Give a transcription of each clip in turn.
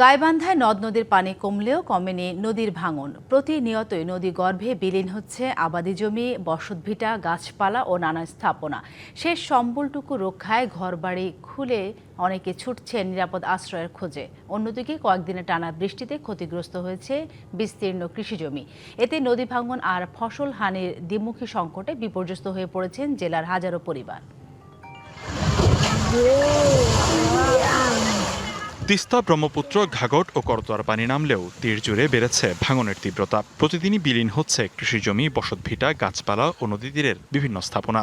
গাইবান্ধায় নদ নদীর পানি কমলেও কমেনি নদীর ভাঙন। প্রতিনিয়তই নদী গর্ভে বিলীন হচ্ছে আবাদি জমি, বসতভিটা, গাছপালা ও নানা স্থাপনা। শেষ সম্বলটুকু রক্ষায় ঘরবাড়ি খুলে অনেকে ছুটছেন নিরাপদ আশ্রয়ের খোঁজে। অন্যদিকে কয়েকদিনের টানা বৃষ্টিতে ক্ষতিগ্রস্ত হয়েছে বিস্তীর্ণ কৃষিজমি। এতে নদী ভাঙন আর ফসল হানির দ্বিমুখী সংকটে বিপর্যস্ত হয়ে পড়েছেন জেলার হাজারো পরিবার। তিস্তা, ব্রহ্মপুত্র, ঘাঘট ও করতোয়ার পানি নামলেও তীর জুড়ে বেড়েছে ভাঙনের তীব্রতা। প্রতিদিনই বিলীন হচ্ছে কৃষিজমি, বসতভিটা, গাছপালা ও নদী তীরের বিভিন্ন স্থাপনা।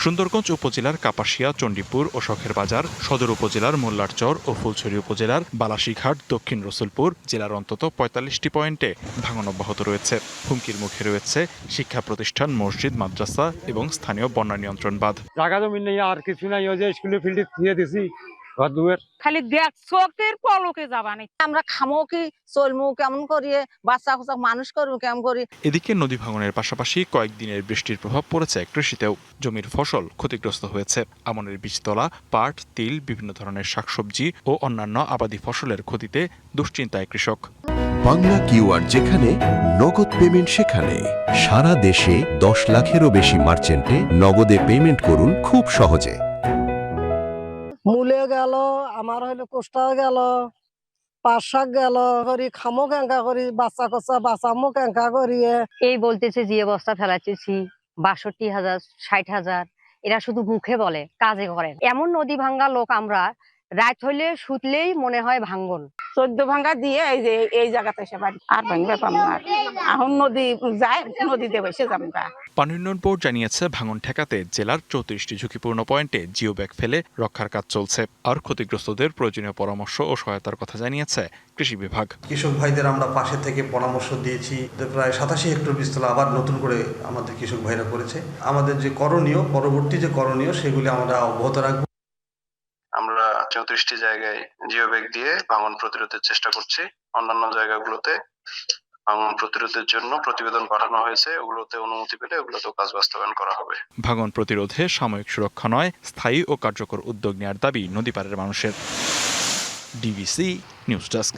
সুন্দরগঞ্জ উপজেলার কাপাসিয়া, চণ্ডীপুর ও শখের বাজার, সদর উপজেলার মোল্লারচর ও ফুলছড়ি উপজেলার বালাসীঘাট, দক্ষিণ রসুলপুর জেলার অন্তত ৪৫টি পয়েন্টে ভাঙন অব্যাহত রয়েছে। হুমকির মুখে রয়েছে শিক্ষা প্রতিষ্ঠান, মসজিদ, মাদ্রাসা এবং স্থানীয় বন্যা নিয়ন্ত্রণ বাঁধ। জায়গা জমি নেই, আর কিছু নাই, ওই যে স্কুলে ফিল্ডে দিয়ে দিছি খালি দেখ চোখের পলকে যাবা নাই। আমরা খামো কি, চলমু কেমন করিয়ে, বাচ্চা খোঁচা মানুষ করবো কেমন করি। এদিকে নদী ভাঙনের পাশাপাশি কয়েকদিনের বৃষ্টির প্রভাব পড়েছে কৃষিতেও। জমির ফসল ক্ষতিগ্রস্ত হয়েছে। আমনের বীজতলা, পাট, তিল, বিভিন্ন ধরনের শাকসবজি ও অন্যান্য আবাদি ফসলের ক্ষতিতে দুশ্চিন্তায় কৃষক। বাংলা কিউআর যেখানে নগদ পেমেন্ট সেখানে। সারা দেশে 10 লাখেরও বেশি মার্চেন্টে নগদে পেমেন্ট করুন খুব সহজে। মূলে গেল, আমার হইলো কোষ্টা গেল, পাট শাক গেল, করি খামো ক্যাঙ্কা করি, বাচ্চা কচ্চা বাঁচামো ক্যাঙ্কা করিয়ে। এই বলতেছে যে বস্তা ফেলাচ্ছি ৬২,০০০, ৬০,০০০, এরা শুধু মুখে বলে, কাজে করেন। এমন নদী ভাঙ্গা লোক আমরা, রাত হইলে শুতলেই মনে হয় ভাঙ্গন। ১৪ ভাঙ্গা দিয়ে এই যে এই জায়গাতে এসে বাড়ি আর ভাঙবে পাম না। এখন নদী যায়, নদীতে বসে যাবো। পানি উন্নয়ন বোর্ড জানিয়েছে, ভাঙন ঠেকাতে জেলার 34টি ঝুঁকিপূর্ণ পয়েন্টে জিও ব্যাগ ফেলে রক্ষার কাজ চলছে। আর ক্ষতিগ্রস্তদের প্রয়োজনীয় পরামর্শ ও সহায়তার কথা জানিয়েছে কৃষি বিভাগ। কৃষক ভাইদের আমরা পাশে থেকে পরামর্শ দিয়েছি। প্রায় 87 হেক্টর বীজতলা আবার নতুন করে আমাদের কৃষক ভাইরা করেছে। আমাদের যে করণীয়, পরবর্তী যে করণীয়, সেগুলি আমরা অব্যাহত রাখবো। আমরা 34টি জায়গায় জিও ব্যাগ দিয়ে ভাঙন প্রতিরোধের চেষ্টা করছি। অন্যান্য জায়গাগুলোতে ভাঙন প্রতিরোধের জন্য প্রতিবেদন পাঠানো হয়েছে, ওগুলোতে অনুমতি পেলে ওগুলোতেও কাজ বাস্তবায়ন করা হবে। ভাঙন প্রতিরোধে সাময়িক সুরক্ষা নয়, স্থায়ী ও কার্যকর উদ্যোগ নেওয়ার দাবি নদীপাড়ের মানুষের। DBC news desk.